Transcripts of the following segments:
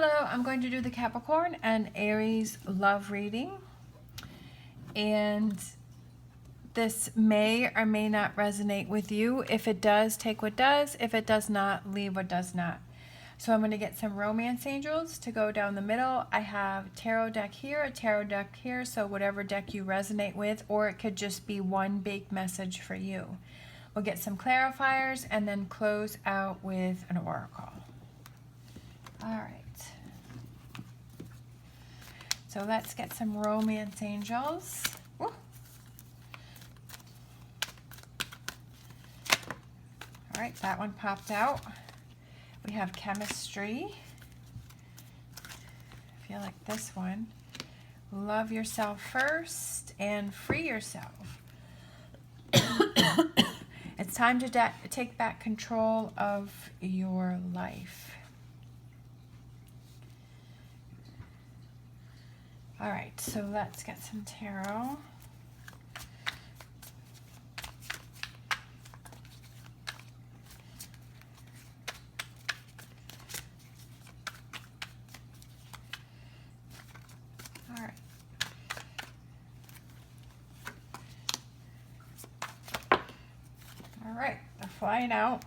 Hello, I'm going to do the Capricorn and Aries love reading, and this may or may not resonate with you. If it does, take what does. If it does not, leave what does not. So I'm going to get some romance angels to go down the middle. I have a tarot deck here, a tarot deck here, so whatever deck you resonate with, or it could just be one big message for you. We'll get some clarifiers and then close out with an oracle. All right. So let's get some romance angels. Woo. All right, that one popped out. We have chemistry. I feel like this one. Love yourself first and free yourself. It's time to take back control of your life. All right, so let's get some tarot. All right. All right, they're flying out.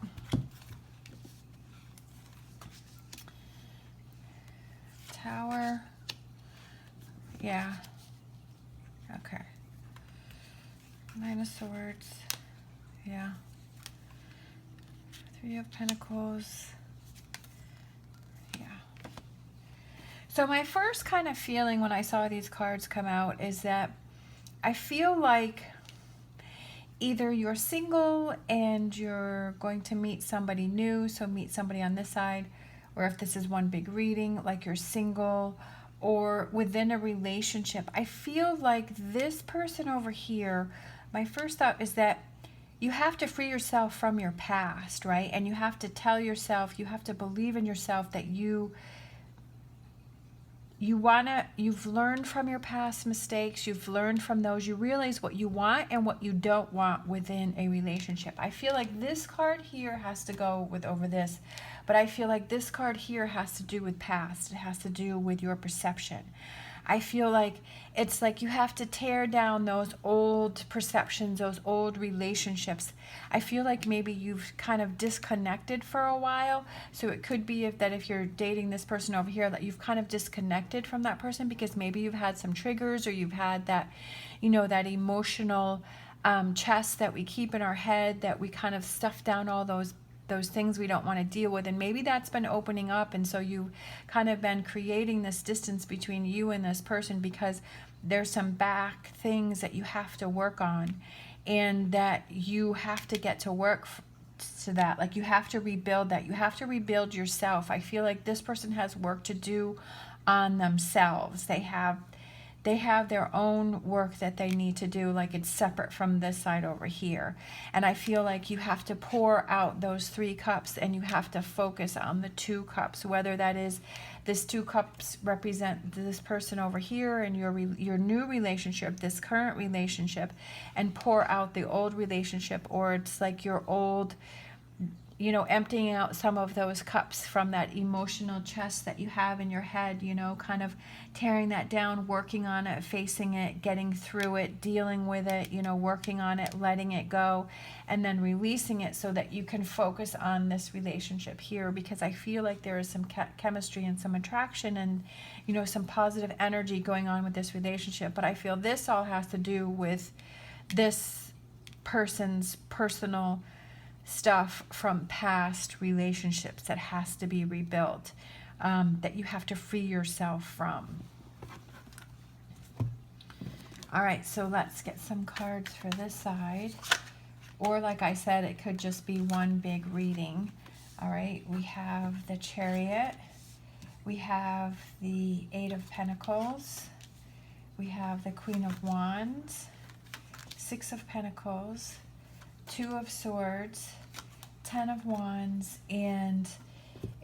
Tower. Yeah. Okay. Nine of Swords. Yeah. Three of Pentacles. Yeah. So my first kind of feeling when I saw these cards come out is that I feel like either you're single and you're going to meet somebody new, so meet somebody on this side, or if this is one big reading, like you're single, or within a relationship. I feel like this person over here, my first thought is that you have to free yourself from your past, right? And you have to tell yourself, you have to believe in yourself that you've learned from your past mistakes, you've learned from those, you realize what you want and what you don't want within a relationship. I feel like this card here has to go with over this, but I feel like this card here has to do with past. It has to do with your perception. I feel like it's like you have to tear down those old perceptions, those old relationships. I feel like maybe you've kind of disconnected for a while. So it could be if you're dating this person over here, that you've kind of disconnected from that person because maybe you've had some triggers, or you've had that, that emotional chest that we keep in our head, that we kind of stuff down all those things we don't want to deal with, and maybe that's been opening up, and so you've kind of been creating this distance between you and this person because there's some back things that you have to work on, and that you have to get to work to that. Like you have to rebuild that. You have to rebuild yourself. I feel like this person has work to do on themselves. They have their own work that they need to do, like it's separate from this side over here. And I feel like you have to pour out those 3 cups and you have to focus on the 2 cups, whether that is this 2 cups represent this person over here and your new relationship, this current relationship, and pour out the old relationship, or it's like your old, emptying out some of those cups from that emotional chest that you have in your head, kind of tearing that down, working on it, facing it, getting through it, dealing with it, working on it, letting it go, and then releasing it so that you can focus on this relationship here, because I feel like there is some chemistry and some attraction and, some positive energy going on with this relationship. But I feel this all has to do with this person's personal stuff from past relationships that has to be rebuilt, that you have to free yourself from. All right, so let's get some cards for this side, or like I said, it could just be one big reading. All right, we have the Chariot, we have the 8 of Pentacles, we have the Queen of Wands, 6 of Pentacles, 2 of Swords, 10 of Wands, and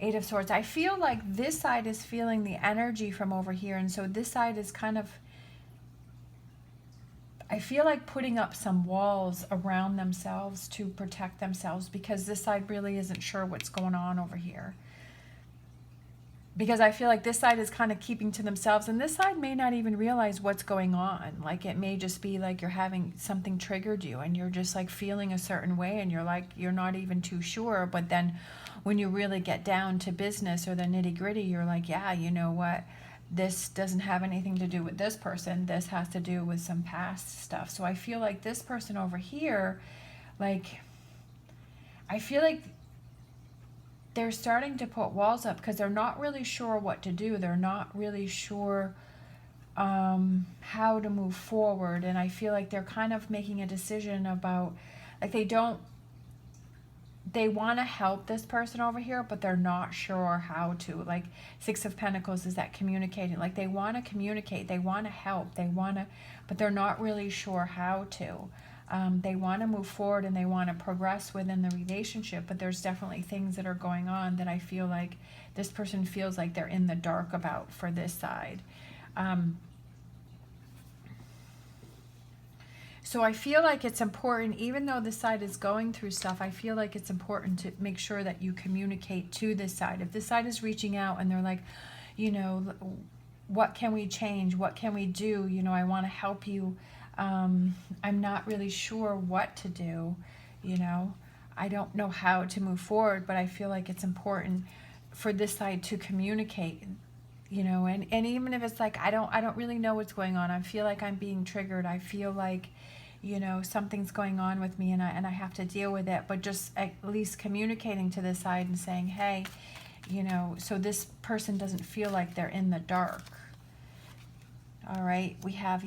8 of Swords. I feel like this side is feeling the energy from over here, and so this side is kind of, I feel like putting up some walls around themselves to protect themselves, because this side really isn't sure what's going on over here. because I feel like this side is kind of keeping to themselves, and this side may not even realize what's going on. Like, it may just be like you're having something triggered you and you're just like feeling a certain way, and you're like, you're not even too sure. But then when you really get down to business or the nitty gritty, you're like, yeah, you know what? This doesn't have anything to do with this person. This has to do with some past stuff. So I feel like this person over here, like, I feel like they're starting to put walls up because they're not really sure what to do. They're not really sure how to move forward. And I feel like they're kind of making a decision about, like, they want to help this person over here, but they're not sure how to. Like, Six of Pentacles is that communicating. Like, they want to communicate, they want to help, but they're not really sure how to. They want to move forward and they want to progress within the relationship, but there's definitely things that are going on that I feel like this person feels like they're in the dark about for this side. So I feel like it's important, even though this side is going through stuff, I feel like it's important to make sure that you communicate to this side. If this side is reaching out and they're like, you know, what can we change? What can we do? You know, I want to help you. I'm not really sure what to do. You know, I don't know how to move forward, but I feel like it's important for this side to communicate. You know, and even if it's like, I don't really know what's going on. I feel like I'm being triggered. I feel like, you know, something's going on with me and I have to deal with it. But just at least communicating to this side and saying, hey, you know, so this person doesn't feel like they're in the dark. All right, we have,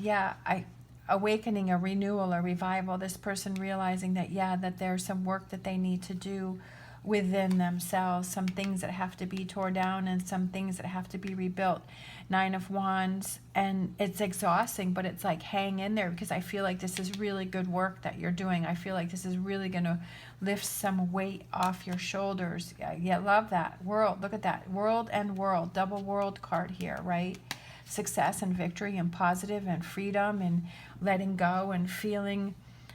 awakening, a renewal, a revival. This person realizing that, that there's some work that they need to do within themselves, some things that have to be torn down and some things that have to be rebuilt. Nine of Wands, and it's exhausting, but it's like, hang in there, because I feel like this is really good work that you're doing. I feel like this is really going to lift some weight off your shoulders. Yeah, love that. World, look at that. World and world, double world card here, right? Success and victory and positive and freedom and letting go and feeling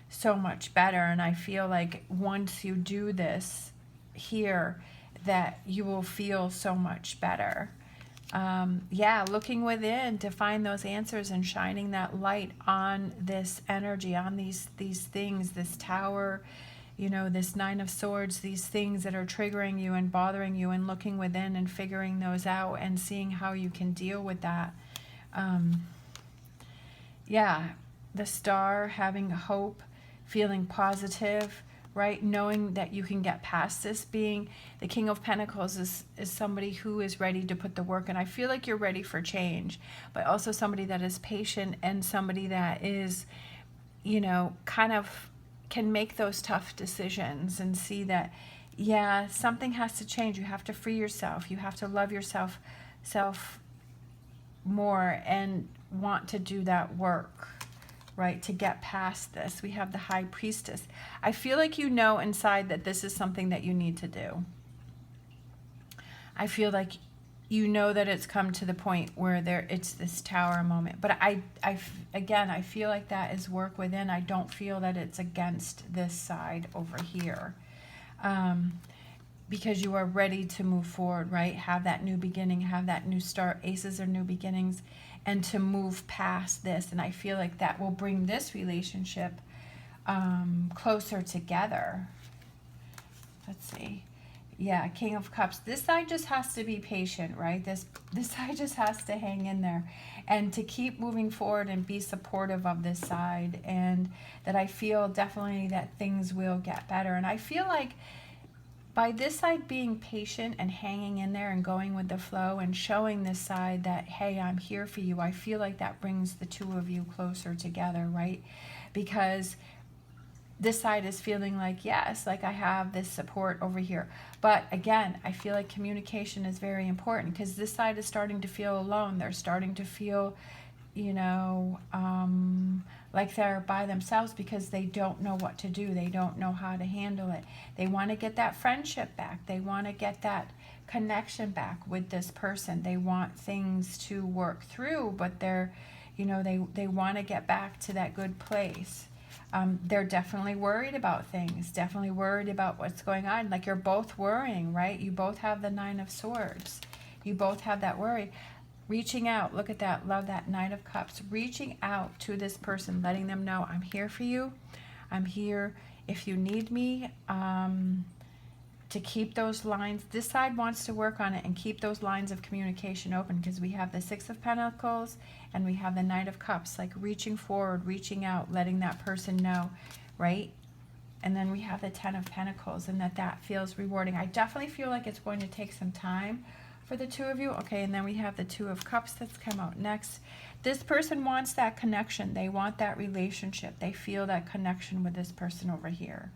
so much better. And I feel like once you do this here, that you will feel so much better. Looking within to find those answers and shining that light on this energy, on these things, this Tower, you know, this Nine of Swords, these things that are triggering you and bothering you, and looking within and figuring those out and seeing how you can deal with that. The Star, having hope, feeling positive, right? Knowing that you can get past this. Being the King of Pentacles is somebody who is ready to put the work in. I feel like you're ready for change, but also somebody that is patient and somebody that is, you know, kind of can make those tough decisions and see that, something has to change. You have to free yourself. You have to love yourself more and want to do that work, right, to get past this. We have the High Priestess. I feel like you know inside that this is something that you need to do. I feel like you know that it's come to the point where it's this Tower moment. But again, I feel like that is work within. I don't feel that it's against this side over here. Because you are ready to move forward, right? Have that new beginning, have that new start. Aces are new beginnings, and to move past this. And I feel like that will bring this relationship closer together. Let's see. Yeah, King of Cups. This side just has to be patient, right? This side just has to hang in there and to keep moving forward and be supportive of this side. And that I feel definitely that things will get better. And I feel like by this side being patient and hanging in there and going with the flow and showing this side that, hey, I'm here for you, I feel like that brings the two of you closer together, right? Because this side is feeling like, yes, like I have this support over here. But again, I feel like communication is very important, because this side is starting to feel alone. They're starting to feel, you know, like they're by themselves because they don't know what to do. They don't know how to handle it. They want to get that friendship back. They want to get that connection back with this person. They want things to work through, but they're, you know, they want to get back to that good place. They're definitely worried about things, definitely worried about what's going on. Like, you're both worrying, right? You both have the Nine of Swords. You both have that worry. Reaching out, look at that, love that Knight of Cups. Reaching out to this person, letting them know, I'm here for you. I'm here if you need me. To keep those lines, this side wants to work on it and keep those lines of communication open, because we have the Six of Pentacles and we have the Knight of Cups, like reaching forward, reaching out, letting that person know, right? And then we have the Ten of Pentacles, and that feels rewarding. I definitely feel like it's going to take some time for the two of you. Okay, and then we have the Two of Cups that's come out next. This person wants that connection. They want that relationship. They feel that connection with this person over here.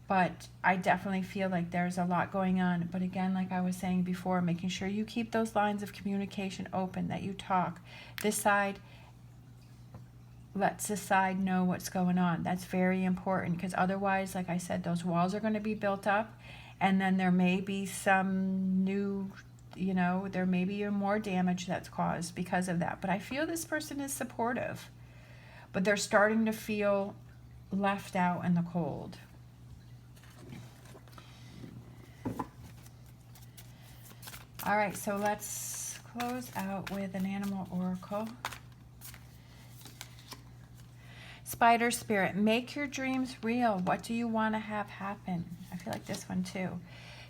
But I definitely feel like there's a lot going on. But again, like I was saying before, making sure you keep those lines of communication open, that you talk. This side lets this side know what's going on. That's very important, because otherwise, like I said, those walls are going to be built up, and then there may be some new, you know, there may be more damage that's caused because of that. But I feel this person is supportive, but they're starting to feel left out in the cold. All right, so let's close out with an animal oracle. Spider Spirit, make your dreams real. What do you want to have happen? I feel like this one too.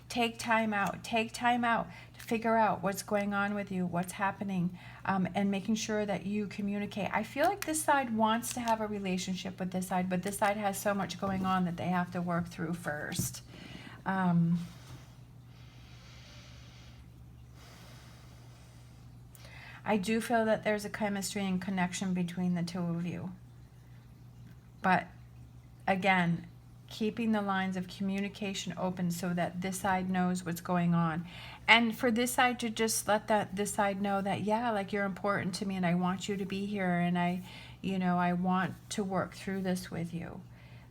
Take time out. Take time out to figure out what's going on with you, what's happening, and making sure that you communicate. I feel like this side wants to have a relationship with this side, but this side has so much going on that they have to work through first. I do feel that there's a chemistry and connection between the two of you. But again, keeping the lines of communication open so that this side knows what's going on. And for this side to just let this side know that, yeah, like, you're important to me and I want you to be here, and I want to work through this with you.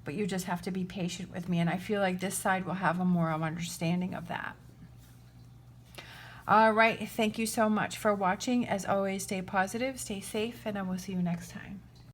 But you just have to be patient with me. And I feel like this side will have a more of understanding of that. All right, thank you so much for watching. As always, stay positive, stay safe, and I will see you next time.